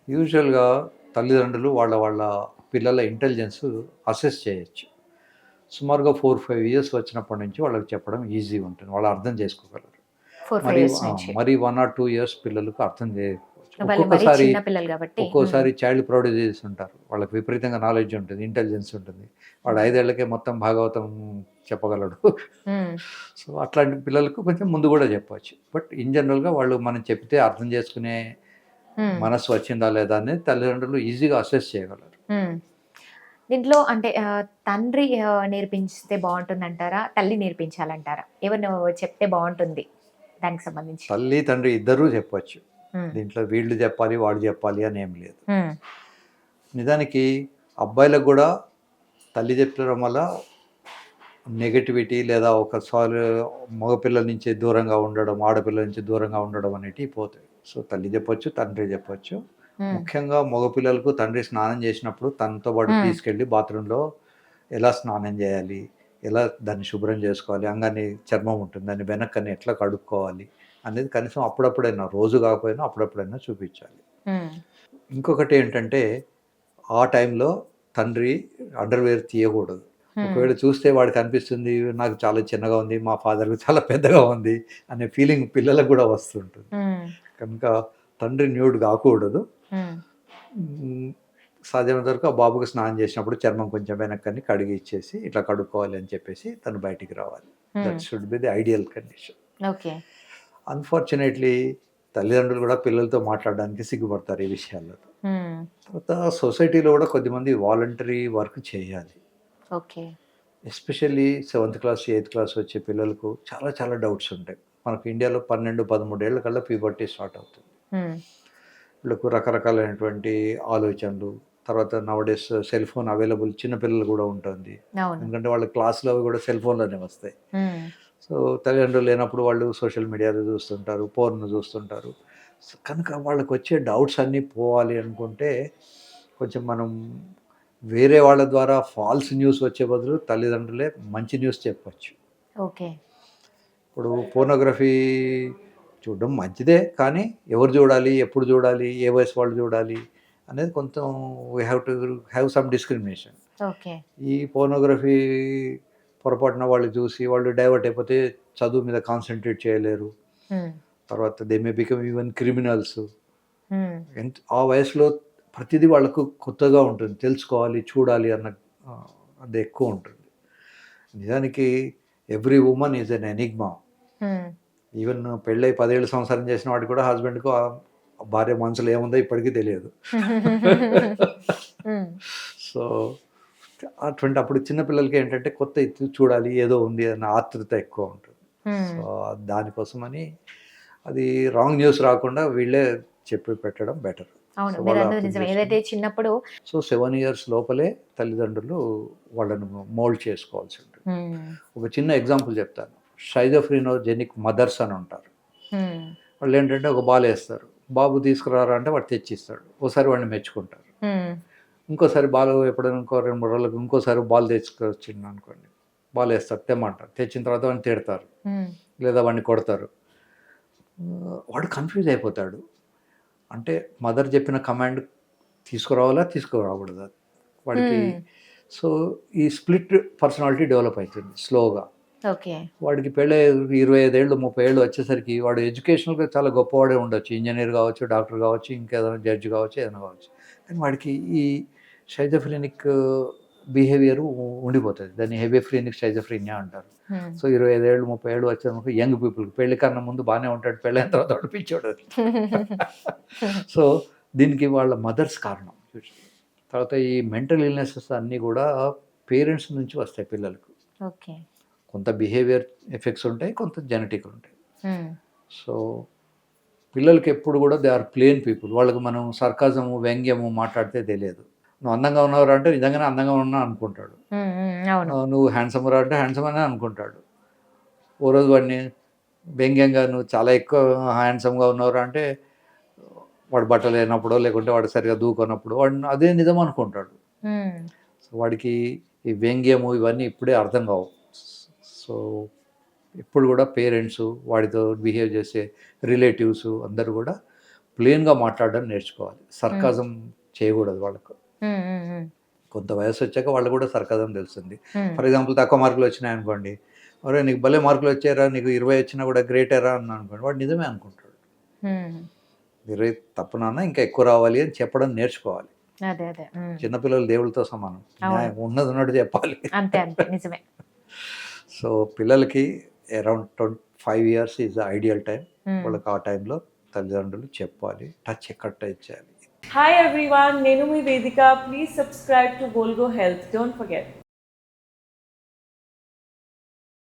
యూజువల్‌గా తల్లిదండ్రులు వాళ్ళ పిల్లల ఇంటెలిజెన్స్ అసెస్ చేయొచ్చు. సుమారుగా 4, 5 ఇయర్స్ వచ్చినప్పటి నుంచి వాళ్ళకి చెప్పడం ఈజీగా ఉంటుంది. వాళ్ళు అర్థం చేసుకోగలరు. 4, 5 మరి ఇయర్స్ నుంచి. మరి 1 ఆర్ 2 ఇయర్స్ పిల్లలకు అర్థం చేయకపోవచ్చు. వాళ్ళు మరీ ఒక్కొక్కసారి చిన్న పిల్లలు గాబట్టి. ఒక్కోసారి చైల్డ్ ప్రొడిజీస్ ఉంటారు. వాళ్ళకి విపరీతంగా నాలెడ్జ్ ఉంటుంది. ఇంటెలిజెన్స్ ఉంటుంది. వాడు హ్మ్. 5 ఏళ్లకే మొత్తం భాగవతం చెప్పగలడు. హ్మ్. సో, అట్లాంటి పిల్లలకు కొంచెం ముందు గూడా చెప్పొచ్చు. బట్ ఇన్ జనరల్‌గా వాళ్ళు మనం చెప్తే అర్థం చేసుకునే హ్మ్. మనస్సు వచ్చిందా లేదా అనేది తల్లిదండ్రులు ఈజీగా అసెస్ చేయగలరు. హ్మ్. దీంట్లో అంటే తండ్రి నేర్పించితే బావుంటుందంటారా? తల్లి నేర్పించాలంటారా? ఎవరు చెప్తే బావుంటుంది దానికి సంబంధించి? తల్లి, తండ్రి ఇద్దరూ చెప్పొచ్చు. హ్మ్. దీంట్లో వీళ్ళు జెప్పాలి, వాడు జెప్పాలి అని ఏం లేదు. హ్మ్. నిజానికి అబ్బాయిలకు గూడా తల్లి చెప్పడం వల్ల నెగటివిటీ లేదా ఒకసారి మగపిల్లల నుంచి దూరంగా ఉండడం, ఆడపిల్లల నుంచి దూరంగా ఉండడం అనేటివి పోతాయి. సో, తల్లి జెప్పొచ్చు, తండ్రి జెప్పొచ్చు. హ్మ్. ముఖ్యంగా మగపిల్లలకు తండ్రి స్నానం చేసినప్పుడు తనతో పాటు హ్మ్. తీసుకెళ్ళి బాత్రూంలో ఎలా స్నానం జేయాలి? ఎలా దాన్ని శుభ్రం జేసుకోవాలి? అంగాన్ని చర్మం ఉంటుంది. దాన్ని వెనక్కని ఎట్లా కడుక్కోవాలి? అనేది కనీసం అప్పుడప్పుడైనా, రోజు గాకపోయినా అప్పుడప్పుడైనా చూపిచ్చాలి. హ్మ్. ఇంకొకటేంటంటే, ఆ టైంలో తండ్రి అండర్‌వేర్ తీయకూడదు. హ్మ్. ఒకవేళ చూస్తే వాడికనిపిస్తుంది నాకు చాలా చిన్నగా ఉంది, మా ఫాదర్‌కి చాలా పెద్దగా ఉంది అనే ఫీలింగ్ పిల్లలకు గూడా వస్తుంటుంది. హ్మ్. కనుక తండ్రి న్యూడ్ గాకూడదు. హ్మ్. హ్మ్. సాధ్యమైనంత వరకు ఆ బాబుకి స్నానం చేసినప్పుడు చర్మం కొంచెం వెనక్కని కడిగి ఇచ్చేసి, ఇట్లా కడుక్కోవాలి అని చెప్పేసి తను బయటికి రావాలి. హ్మ్. That should be the ideal condition. Okay. Unfortunately తల్లిదండ్రులు కూడా పిల్లలతో మాట్లాడడానికి సిగ్గుపడతారు ఈ విషయాల్లో. హ్మ్. తర్వాత సొసైటీలో కూడా కొద్దిమంది వాలంటరీ వర్క్ చేయాలి. Okay. Especially seventh class, eighth class వచ్చే పిల్లలకు చాలా చాలా డౌట్స్ ఉంటాయి. మనకు ఇండియాలో 12, 13 ఏళ్ల కల్లా ప్యూబర్టీ స్టార్ట్ అవుతుంది. హ్మ్. వీళ్ళకు రకరకాలైనటువంటి ఆలోచనలు, తర్వాత నౌడేస్ సెల్ ఫోన్ అవైలబుల్ చిన్న పిల్లలు గూడా ఉంటుంది. అవును. ఎందుకంటే వాళ్ళ క్లాస్‌లో అవి గూడా సెల్ ఫోన్‌లోనే వస్తాయి. హ్మ్. సో, తల్లిదండ్రులు లేనప్పుడు వాళ్ళు సోషల్ మీడియాలో చూస్తుంటారు, పోర్న్ చూస్తుంటారు. కనుక వాళ్ళకొచ్చే డౌట్స్ అన్నీ పోవాలి అనుకుంటే, కొంచెం మనం వేరే వాళ్ళ ద్వారా ఫాల్స్ న్యూస్ వచ్చే బదులు తల్లిదండ్రులే మంచి న్యూస్ చెప్పొచ్చు. ఓకే. ఇప్పుడు పోర్నోగ్రఫీ చూడడం మంచిదే. కానీ ఎవరు జూడాలి? ఎప్పుడు జూడాలి? ఏ వయసు వాళ్ళు జూడాలి? అనేది కొంచెం we have to have some discrimination. Okay. ఈ పోర్నోగ్రఫీ పొరపాటున వాళ్ళు జూసి వాళ్ళు డైవర్ట్ అయిపోతే చదువు మీద కాన్సంట్రేట్ చేయలేరు. హ్మ్. తర్వాత they may become even criminals. హ్మ్. ఆ వయసులో ప్రతిదీ వాళ్ళకు కొత్తగా ఉంటుంది. తెలుసుకోవాలి, చూడాలి అన్న అది ఎక్కువుంటుంది. నిజానికి every woman is an enigma. హ్మ్. ఈవెన్ పెళ్ళై 10 ఏళ్ళు సంసారం చేసిన వాడికి కూడా హస్బెండ్‌కు భార్య మనసులో ఏముందో ఇప్పటికి తెలియదు. హ్మ్. సో, అప్పుడు చిన్న పిల్లలకి ఏంటంటే కొత్త ఇది చూడాలి, ఏదో ఉంది అన్న ఆతృత ఎక్కువ ఉంటుంది. హ్మ్. సో, దానికోసమని అది రాంగ్ న్యూస్ రాకుండా వీళ్ళే చెప్పి పెట్టడం బెటర్. అవును. సో, వాళ్ళు మీరన్నది అర్థం నిజమే. ఏదైతే చేసుకొని చిన్నప్పుడు. సో, 7 ఇయర్స్ లోపలే తల్లిదండ్రులు వాళ్ళను మోల్డ్ చేసుకోవాల్సి ఉంటుంది. హ్మ్. ఒక చిన్న ఎగ్జాంపుల్ చెప్తాను. షైజోఫ్రెనోజెనిక్ మదర్స్ అని ఉంటారు. హ్మ్. వాళ్ళేంటంటే ఒక బాలేస్తారు. బాబు తీసుకురారా అంటే వాడు తెచ్చిస్తాడు. ఓసారి వాడిని మెచ్చుకుంటారు. హ్మ్. ఇంకోసారి బాలు ఎప్పుడైనా ఇంకో 2, 3 రోజులకు ఇంకోసారి బాల్ తెచ్చుకొచ్చిండనుకోండి. బాలేస్తారు తెమ్మంటారు. తెచ్చిన తర్వాత వాడిని తిడతారు. హ్మ్. లేదా వాడిని కొడతారు. వాడు కన్‌ఫ్యూజ్ అయిపోతాడు. అంటే మదర్ చెప్పిన కమాండ్ తీసుకురావాలా? తీసుకురాకూడదా? వాడికి హ్మ్. సో, ఈ స్ప్లిట్ పర్సనాలిటీ డెవలప్ అయితుంది స్లోగా. ఓకే. వాడికి పెళ్ళై 25 ఏళ్ళు, 30 ఏళ్ళు వచ్చేసరికి వాడు ఎడ్యుకేషనల్‌గా చాలా గొప్పవాడే ఉండొచ్చు. ఇంజినీర్ గావచ్చు, డాక్టర్ గావచ్చు, ఇంకేదైనా జడ్జ్ గావచ్చు, ఏదైనా గావచ్చు. కానీ వాడికి ఈ షైజోఫ్రెనిక్ బిహేవియర్ ఉండిపోతది. దాన్ని హెబిఫ్రెనిక్ షైజోఫ్రెనియా అంటారు. హ్మ్. సో, 25 ఏళ్ళు, 30 ఏళ్ళు వచ్చామనుకో యంగ్ పీపుల్‌కి పెళ్లి కన్నా ముందు బానే ఉంటాడు. పెళ్ళైన తర్వాత వాడు పిచ్చోడు. సో, దీనికి వాళ్ళ మదర్స్ కారణం. తర్వాత ఈ మెంటల్ ఇల్‌నెసెస్ అన్నీ గూడా పేరెంట్స్ నుంచి వస్తాయి పిల్లలకు. ఓకే. కొంత బిహేవియర్ ఎఫెక్ట్స్ ఉంటాయి. కొంత జెనెటిక్ ఉంటాయి. హ్మ్. సో, పిల్లలకి ఎప్పుడు గూడా దే ఆర్ ప్లెయిన్ పీపుల్. వాళ్ళకి మనం సర్కాజము, వ్యంగ్యము మాట్లాడితే తెలియదు. "నువ్వు అందంగా ఉన్నావురా" అంటే నిజంగానే అందంగా ఉన్నా అనుకుంటాడు. హ్మ్. హ్మ్. అవును. "నువ్వు హ్యాండ్సమ్ రా" అంటే హ్యాండ్సమ్ అనే అనుకుంటాడు. ఓ రోజు వాడిని వ్యంగ్యంగా "నువ్వు చాలా ఎక్కువ హ్యాండ్సమ్‌గా ఉన్నావురా" అంటే వాడు బట్టలేనప్పుడో, లేకుంటే వాడు సరిగ్గా దూకొనప్పుడు వాడు అదే నిజం అనుకుంటాడు. హ్మ్. సో, వాడికి ఈ వ్యంగ్యము ఇవన్నీ ఇప్పుడే అర్థం కావు. సో, ఇప్పుడు గూడా పేరెంట్సు, వాడితో బిహేవ్ చేసే రిలేటివ్సు అందరూ గూడా ప్లెయిన్గా మాట్లాడడం నేర్చుకోవాలి. సర్కాజం చేయకూడదు వాళ్ళకు. హ్మ్. హ్మ్. హ్మ్. కొంత వయసు వచ్చాక వాళ్ళు కూడా సర్కాజం తెలుస్తుంది. హ్మ్. ఫర్ ఎగ్జాంపుల్ తక్కువ మార్కులు వచ్చినాయనుకోండి, "ఒరేయ్! నీకు భలే మార్కులు వచ్చాయిరా, నీకు 20 వచ్చినా కూడా గ్రేటేరా" అన్నా అనుకోండి, వాడు నిజమే అనుకుంటాడు. హ్మ్. 20 తప్పు నాన్న, ఇంకా ఎక్కువ రావాలి అని చెప్పడం నేర్చుకోవాలి. అదే. అదే. హ్మ్. చిన్నపిల్లలు దేవుళ్ళతో సమానం. అవును. న్యాయం ఉన్నది ఉన్నట్టు చెప్పాలి. అంతే. అంతే. నిజమే. సో, పిల్లలకి around 5 years is the ideal time. హ్మ్. వాళ్ళకి ఆ టైంలో తల్లిదండ్రులు చెప్పాలి. టచ్ ఎక్కడ టచ్ చేయాలి. Hi everyone, Nenu mi Vedika. Please subscribe to Volgo Health. Don't forget.